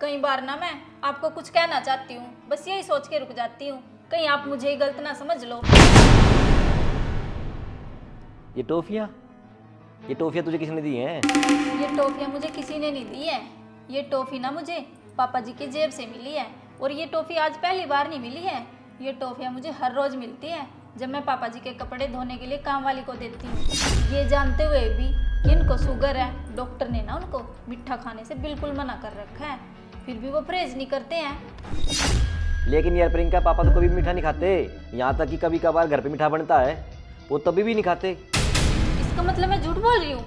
कई बार ना मैं आपको कुछ कहना चाहती हूँ, बस यही सोच के रुक जाती हूँ, कहीं आप मुझे ही गलत ना समझ लो। ये टॉफियाँ तुझे किसने दी हैं? ये टॉफियाँ मुझे किसी ने नहीं दी है। ये टॉफी ना मुझे पापा जी की जेब से मिली है। और ये टॉफी आज पहली बार नहीं मिली है, ये टॉफियाँ मुझे हर रोज मिलती है जब मैं पापा जी के कपड़े धोने के लिए काम वाली को देती हूँ। ये जानते हुए भी कि इनको शुगर है, डॉक्टर ने ना उनको मीठा खाने से बिल्कुल मना कर रखा है, फिर भी वो परहेज नहीं करते हैं। लेकिन यार प्रियंका, पापा तो कभी भी मीठा नहीं खाते। यहाँ तक कि कभी कभार घर पे मीठा बनता है, वो तभी भी नहीं खाते। इसका मतलब मैं झूठ बोल रही हूँ?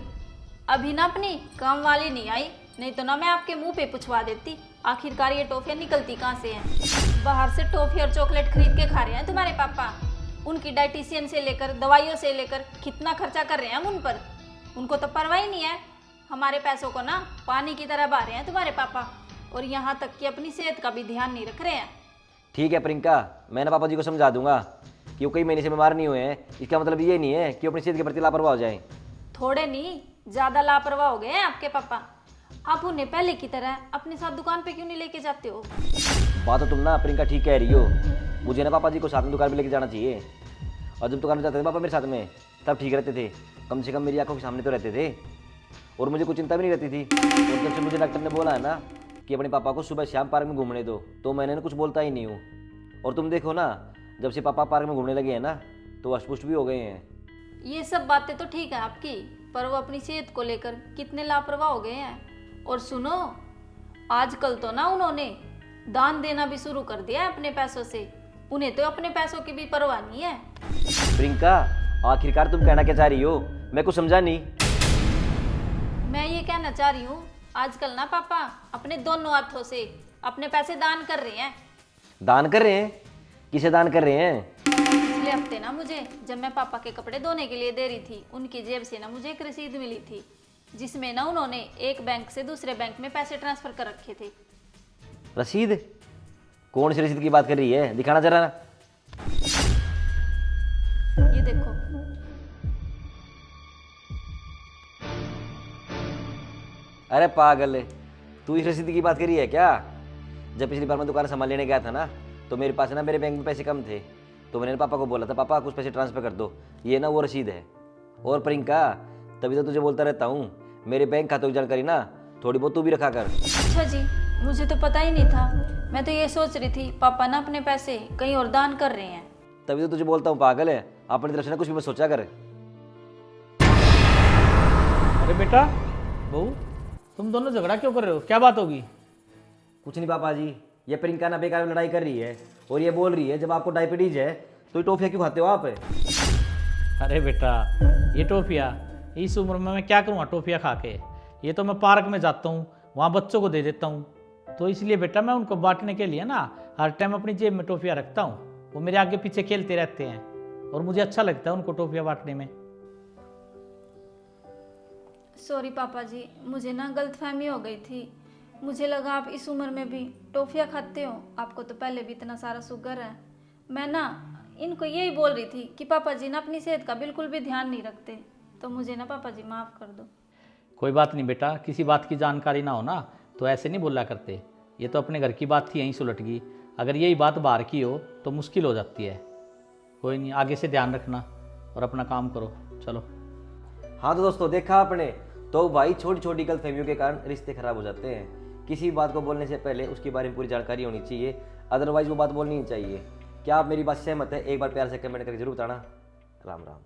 अभी ना अपनी काम वाली नहीं आई, नहीं तो ना मैं आपके मुंह पे पूछवा देती आखिरकार ये टॉफियाँ निकलती कहाँ से हैं। बाहर से टॉफी और चॉकलेट खरीद के खा रहे हैं तुम्हारे पापा। उनकी डाइटिशियन से लेकर दवाइयों से लेकर कितना खर्चा कर रहे हैं हम उन पर, उनको तो परवाह ही नहीं है। हमारे पैसों को ना पानी की तरह बहा रहे हैं तुम्हारे पापा, और यहाँ तक कि अपनी सेहत का भी ध्यान नहीं रख रहे हैं। ठीक है प्रियंका, मैं ना पापा जी को समझा दूंगा कि वो कई महीने से बीमार नहीं हुए हैं। इसका मतलब ये नहीं है कि वो अपनी सेहत के प्रति लापरवाह हो जाएं। थोड़े नहीं, ज़्यादा लापरवाह हो गए हैं आपके पापा। आप उन्हें पहले की तरह अपने साथ दुकान पे क्यों नहीं लेके जाते हो? बात तो तुम ना प्रियंका ठीक कह रही हो। मुझे ना पापा जी को साथ में दुकान पे लेके जाना चाहिए। और जब दुकान पे जाते थे पापा मेरे साथ में, तब ठीक रहते थे, कम से कम मेरी आंखों के सामने तो रहते थे और मुझे कुछ चिंता भी नहीं रहती थी। और जब से मुझे डॉक्टर ने बोला है ना कि अपने पापा को सुबह शाम पार्क में घूमने दो, तो मैंने ना कुछ बोलता ही नहीं हूँ। और तुम देखो ना, जब से पापा पार्क में घूमने लगे हैं ना, तो अष्टपुष्ट भी हो गए हैं। ये सब बातें तो ठीक है आपकी, पर वो अपनी सेहत को लेकर कितने लापरवाह हो गए हैं। और सुनो, आजकल तो ना उन्होंने दान देना भी शुरू कर दिया है अपने पैसों से। उन्हें तो अपने पैसों की भी परवाह नहीं है। प्रियंका, आखिरकार तुम कहना क्या चाह रही हो? मैं कुछ समझा नहीं। मैं ये कहना चाह रही हूँ, आजकल ना पापा अपने दोनों हाथों से अपने पैसे दान कर रहे हैं। दान कर रहे हैं? किसे दान कर रहे हैं? पिछले हफ्ते ना मुझे, जब मैं पापा के कपड़े धोने के लिए दे रही थी, उनकी जेब से ना मुझे एक रसीद मिली थी, जिसमें ना उन्होंने एक बैंक से दूसरे बैंक में पैसे ट्रांसफर कर रखे थे। रसीद? कौन सी रसीद की बात कर रही है? दिखाना जरा। ये देखो। अरे पागल, तू इस रसीद की बात कर रही है क्या? जब पिछली बार मैं दुकान सामान लेने गया था ना, तो मेरे पास ना मेरे बैंक में पैसे कम थे, तो मैंने पापा को बोला था, पापा कुछ पैसे ट्रांसफर कर दो, ये ना वो रसीद है। और प्रियंका, तभी तो तुझे बोलता रहता हूँ, मेरे बैंक खातों की जानकारी ना थोड़ी बहुत तू भी रखा कर। अच्छा जी, मुझे तो पता ही नहीं था। मैं तो ये सोच रही थी पापा ना अपने पैसे कहीं और दान कर रहे हैं। तभी तो तुझे बोलता हूँ पागल है, अपनी तरफ से ना कुछ भी मत सोचा कर। अरे बेटा, बहू, तुम दोनों झगड़ा क्यों कर रहे हो? क्या बात होगी? कुछ नहीं पापा जी, ये प्रियंका ना बेकार में लड़ाई कर रही है और ये बोल रही है जब आपको डायबिटीज है तो ये टॉफियाँ क्यों खाते हो आप? अरे बेटा, ये टॉफिया इस उम्र में मैं क्या करूँगा टॉफिया खा के? ये तो मैं पार्क में जाता हूँ, वहाँ बच्चों को दे देता हूँ, तो इसलिए बेटा मैं उनको बांटने के लिए ना हर टाइम अपनी जेब में टॉफिया रखता हूँ। वो मेरे आगे पीछे खेलते रहते हैं और मुझे अच्छा लगता है उनको टॉफिया बांटने में। सॉरी पापा जी, मुझे ना गलतफहमी हो गई थी। मुझे लगा आप इस उम्र में भी टॉफियाँ खाते हो, आपको तो पहले भी इतना सारा शुगर है। मैं ना इनको यही बोल रही थी कि पापा जी ना अपनी सेहत का बिल्कुल भी ध्यान नहीं रखते, तो मुझे ना पापा जी माफ़ कर दो। कोई बात नहीं बेटा, किसी बात की जानकारी ना हो ना तो ऐसे नहीं बोला करते। ये तो अपने घर की बात थी, यहीं सुलट गई। अगर यही बात बाहर की हो तो मुश्किल हो जाती है। कोई नहीं, आगे से ध्यान रखना और अपना काम करो। चलो। हाँ तो दोस्तों, देखा आपने, तो भाई छोटी छोटी गलतफहमियों के कारण रिश्ते खराब हो जाते हैं। किसी बात को बोलने से पहले उसके बारे में पूरी जानकारी होनी चाहिए, अदरवाइज वो बात बोलनी नहीं चाहिए। क्या आप मेरी बात से सहमत है? एक बार प्यार से कमेंट करके जरूर बताना। राम राम।